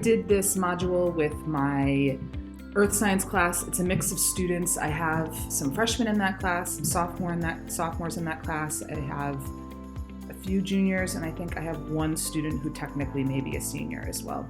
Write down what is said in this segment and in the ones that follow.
did this module with my Earth Science class. It's a mix of students. I have some freshmen in that class, some sophomores in that class. I have a few juniors, and I think I have one student who technically may be a senior as well.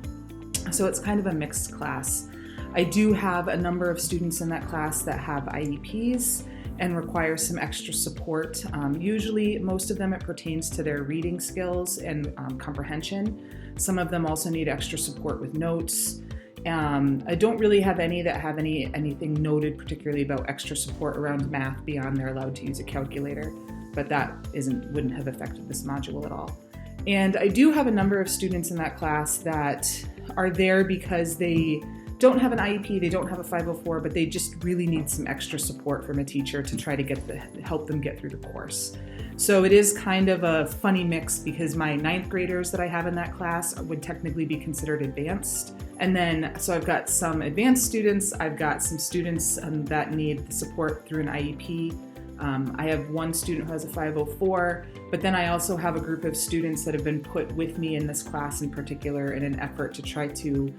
So it's kind of a mixed class. I do have a number of students in that class that have IEPs and require some extra support. Usually, most of them, it pertains to their reading skills and comprehension. Some of them also need extra support with notes. I don't really have any that have anything noted particularly about extra support around math beyond they're allowed to use a calculator, but that wouldn't have affected this module at all. And I do have a number of students in that class that are there because they don't have an IEP, they don't have a 504, but they just really need some extra support from a teacher to try to help them get through the course. So it is kind of a funny mix because my 9th graders that I have in that class would technically be considered advanced. And then, so I've got some advanced students, I've got some students that need the support through an IEP. I have one student who has a 504, but then I also have a group of students that have been put with me in this class in particular in an effort to try to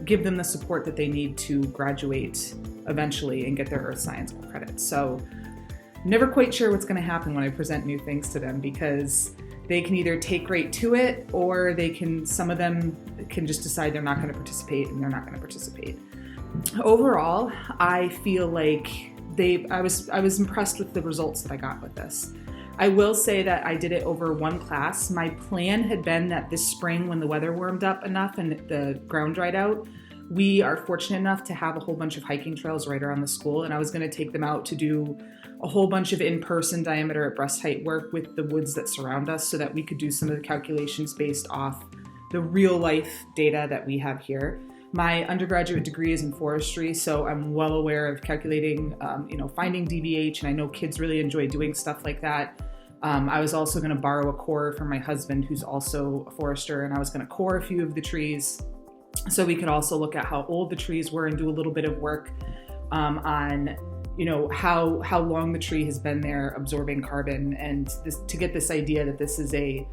give them the support that they need to graduate eventually and get their Earth Science credits. So never quite sure what's going to happen when I present new things to them because they can either take right to it or some of them can just decide they're not going to participate and they're not going to participate. Overall, I feel like I was impressed with the results that I got with this. I will say that I did it over one class. My plan had been that this spring, when the weather warmed up enough and the ground dried out, we are fortunate enough to have a whole bunch of hiking trails right around the school, and I was going to take them out to do a whole bunch of in-person diameter at breast height work with the woods that surround us so that we could do some of the calculations based off the real-life data that we have here. My undergraduate degree is in forestry, so I'm well aware of calculating, finding DBH, and I know kids really enjoy doing stuff like that. I was also going to borrow a core from my husband, who's also a forester, and I was going to core a few of the trees so we could also look at how old the trees were and do a little bit of work on, how long the tree has been there absorbing carbon, and to get this idea that this is a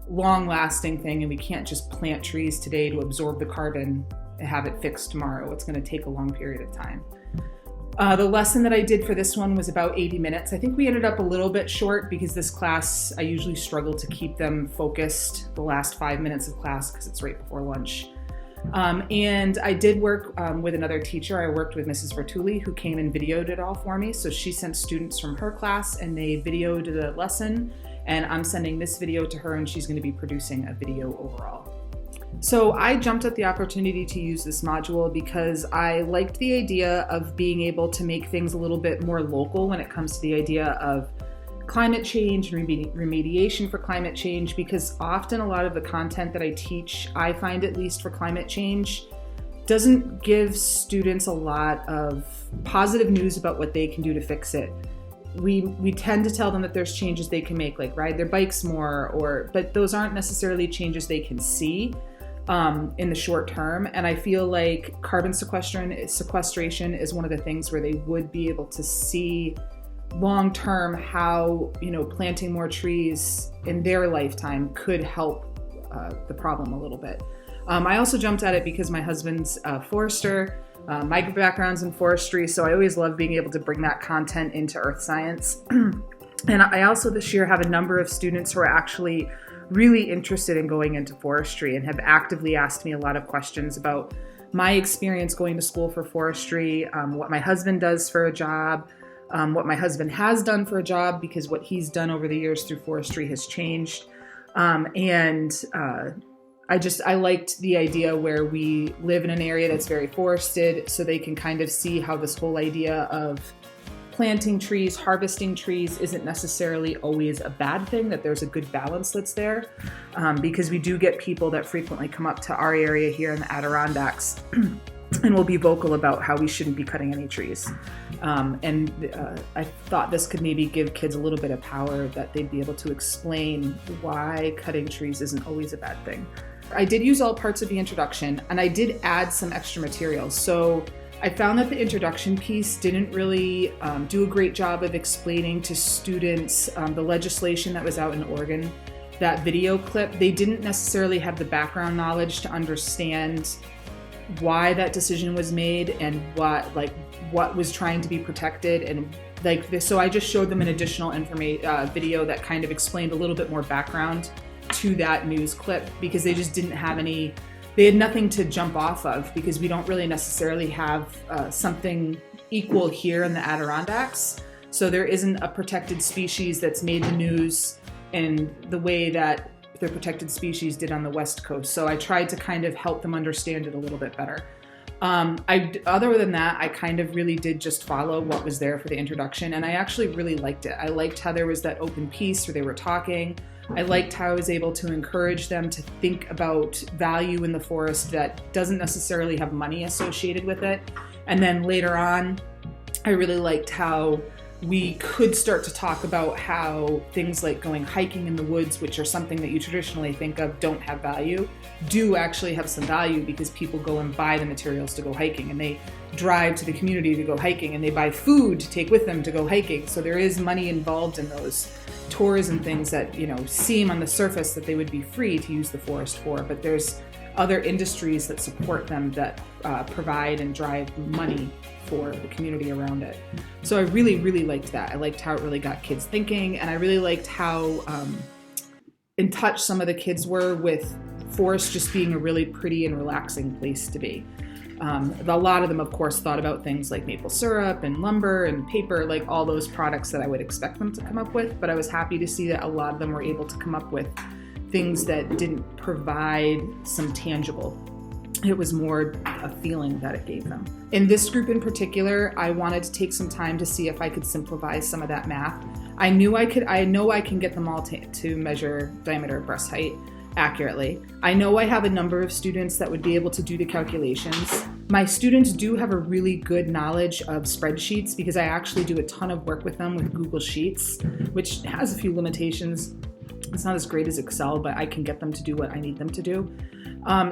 long-lasting thing and we can't just plant trees today to absorb the carbon and have it fixed tomorrow. It's going to take a long period of time. The lesson that I did for this one was about 80 minutes. I think we ended up a little bit short because this class, I usually struggle to keep them focused the last 5 minutes of class because it's right before lunch. And I did work with another teacher. I worked with Mrs. Vartuli, who came and videoed it all for me. So she sent students from her class and they videoed the lesson, and I'm sending this video to her and she's going to be producing a video overall. So I jumped at the opportunity to use this module because I liked the idea of being able to make things a little bit more local when it comes to the idea of climate change and remediation for climate change, because often a lot of the content that I teach, I find at least for climate change, doesn't give students a lot of positive news about what they can do to fix it. We tend to tell them that there's changes they can make, like ride their bikes more, but those aren't necessarily changes they can see in the short term. And I feel like carbon sequestration is one of the things where they would be able to see long term how planting more trees in their lifetime could help the problem a little bit. I also jumped at it because my husband's a forester. My background's in forestry, so I always love being able to bring that content into Earth Science. And I also this year have a number of students who are actually really interested in going into forestry and have actively asked me a lot of questions about my experience going to school for forestry, what my husband does for a job, what my husband has done for a job, because what he's done over the years through forestry has changed. I liked the idea where we live in an area that's very forested, so they can kind of see how this whole idea of planting trees, harvesting trees isn't necessarily always a bad thing, that there's a good balance that's there, because we do get people that frequently come up to our area here in the Adirondacks and will be vocal about how we shouldn't be cutting any trees. I thought this could maybe give kids a little bit of power, that they'd be able to explain why cutting trees isn't always a bad thing. I did use all parts of the introduction, and I did add some extra materials. So I found that the introduction piece didn't really do a great job of explaining to students the legislation that was out in Oregon that video clip, they didn't necessarily have the background knowledge to understand why that decision was made and what was trying to be protected, and like this. So I just showed them an additional video that kind of explained a little bit more background to that news clip, because they just didn't have they had nothing to jump off of, because we don't really necessarily have something equal here in the Adirondacks. So there isn't a protected species that's made the news in the way that the protected species did on the West Coast. So I tried to kind of help them understand it a little bit better. Other than that, I kind of really did just follow what was there for the introduction, and I actually really liked it. I liked how there was that open piece where they were talking. I liked how I was able to encourage them to think about value in the forest that doesn't necessarily have money associated with it. And then later on, I really liked how we could start to talk about how things like going hiking in the woods, which are something that you traditionally think of don't have value, do actually have some value, because people go and buy the materials to go hiking, and they drive to the community to go hiking, and they buy food to take with them to go hiking. So there is money involved in those tours and things that, seem on the surface that they would be free to use the forest for, but there's other industries that support them that provide and drive money for the community around it. So I really, really liked that. I liked how it really got kids thinking, and I really liked how in touch some of the kids were with forest just being a really pretty and relaxing place to be. A lot of them, of course, thought about things like maple syrup and lumber and paper, like all those products that I would expect them to come up with, but I was happy to see that a lot of them were able to come up with things that didn't provide some tangible. It was more a feeling that it gave them. In this group in particular, I wanted to take some time to see if I could simplify some of that math. I know I can get them all to measure diameter of breast height accurately. I know I have a number of students that would be able to do the calculations. My students do have a really good knowledge of spreadsheets, because I actually do a ton of work with them with Google Sheets, which has a few limitations. It's not as great as Excel, but I can get them to do what I need them to do.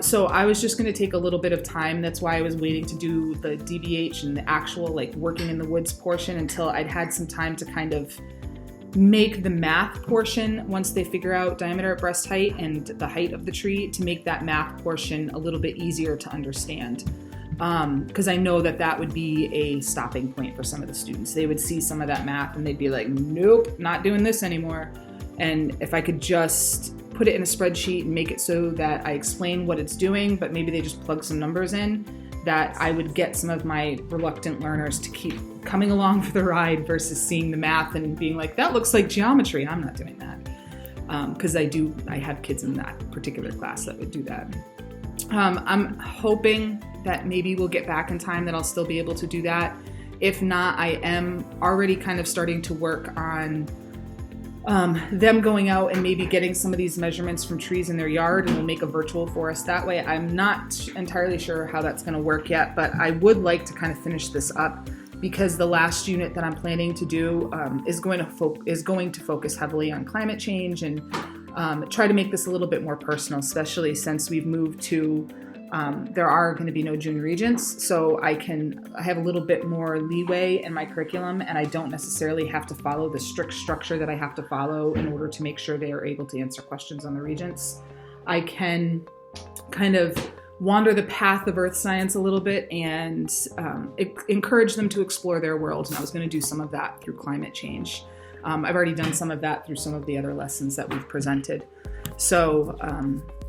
So I was just going to take a little bit of time. That's why I was waiting to do the DBH and the actual working in the woods portion until I'd had some time to kind of make the math portion, once they figure out diameter at breast height and the height of the tree, to make that math portion a little bit easier to understand. Because I know that would be a stopping point for some of the students. They would see some of that math and they'd be like, nope, not doing this anymore. And if I could just put it in a spreadsheet and make it so that I explain what it's doing, but maybe they just plug some numbers in, that I would get some of my reluctant learners to keep coming along for the ride versus seeing the math and being like, that looks like geometry. And I'm not doing that. Because I have kids in that particular class that would do that. I'm hoping that maybe we'll get back in time that I'll still be able to do that. If not, I am already kind of starting to work on them going out and maybe getting some of these measurements from trees in their yard, and we'll make a virtual forest that way. I'm not entirely sure how that's going to work yet, but I would like to kind of finish this up, because the last unit that I'm planning to do is going to focus heavily on climate change and try to make this a little bit more personal, especially since we've moved to there are going to be no junior regents, so I have a little bit more leeway in my curriculum, and I don't necessarily have to follow the strict structure that I have to follow in order to make sure they are able to answer questions on the regents. I can kind of wander the path of earth science a little bit and encourage them to explore their world, and I was going to do some of that through climate change. I've already done some of that through some of the other lessons that we've presented. So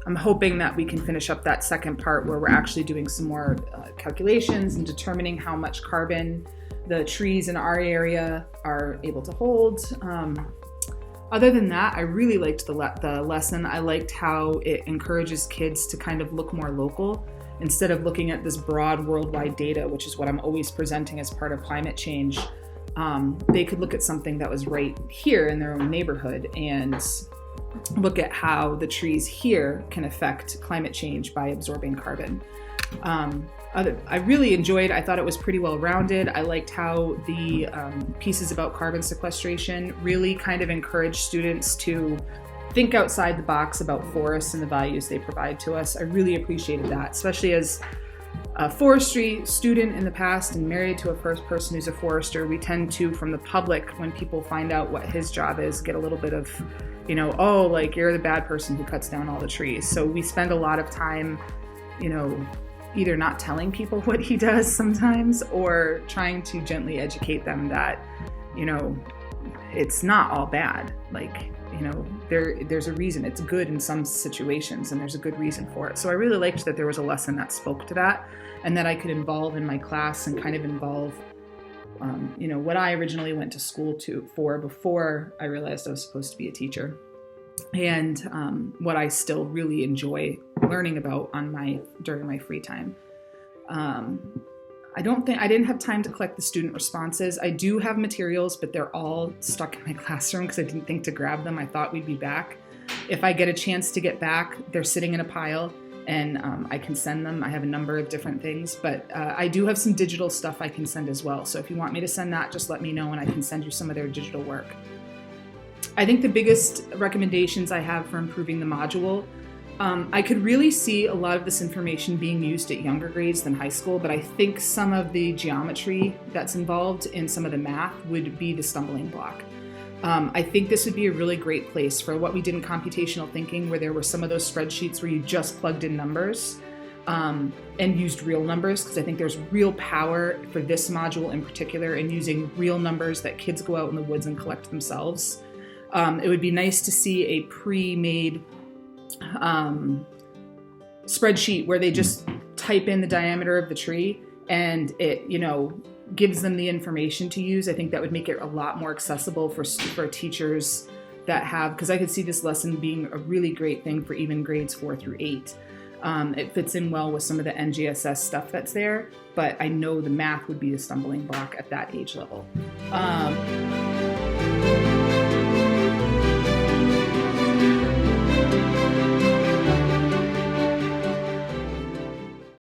I'm hoping that we can finish up that second part where we're actually doing some more calculations and determining how much carbon the trees in our area are able to hold. Other than that, I really liked the lesson. I liked how it encourages kids to kind of look more local instead of looking at this broad worldwide data, which is what I'm always presenting as part of climate change. They could look at something that was right here in their own neighborhood and look at how the trees here can affect climate change by absorbing carbon. I really enjoyed, I thought it was pretty well rounded. I liked how the pieces about carbon sequestration really kind of encouraged students to think outside the box about forests and the values they provide to us. I really appreciated that, especially as a forestry student in the past and married to a first person who's a forester, we tend to, from the public, when people find out what his job is, get a little bit of, oh, like you're the bad person who cuts down all the trees. So we spend a lot of time, either not telling people what he does sometimes, or trying to gently educate them that, it's not all bad. Like, there's a reason. It's good in some situations, and there's a good reason for it. So I really liked that there was a lesson that spoke to that, and that I could involve in my class and kind of involve, what I originally went to school for before I realized I was supposed to be a teacher, and what I still really enjoy learning about during my free time. I didn't have time to collect the student responses. I do have materials, but they're all stuck in my classroom because I didn't think to grab them. I thought we'd be back. If I get a chance to get back, they're sitting in a pile, and I can send them. I have a number of different things, but I do have some digital stuff I can send as well. So if you want me to send that, just let me know and I can send you some of their digital work. I think the biggest recommendations I have for improving the module, I could really see a lot of this information being used at younger grades than high school, but I think some of the geometry that's involved in some of the math would be the stumbling block. I think this would be a really great place for what we did in computational thinking, where there were some of those spreadsheets where you just plugged in numbers and used real numbers, because I think there's real power for this module in particular in using real numbers that kids go out in the woods and collect themselves. It would be nice to see a pre-made spreadsheet where they just type in the diameter of the tree and it, gives them the information to use. I think that would make it a lot more accessible for teachers that have, because I could see this lesson being a really great thing for even grades 4 through 8. It fits in well with some of the NGSS stuff that's there, but I know the math would be the stumbling block at that age level.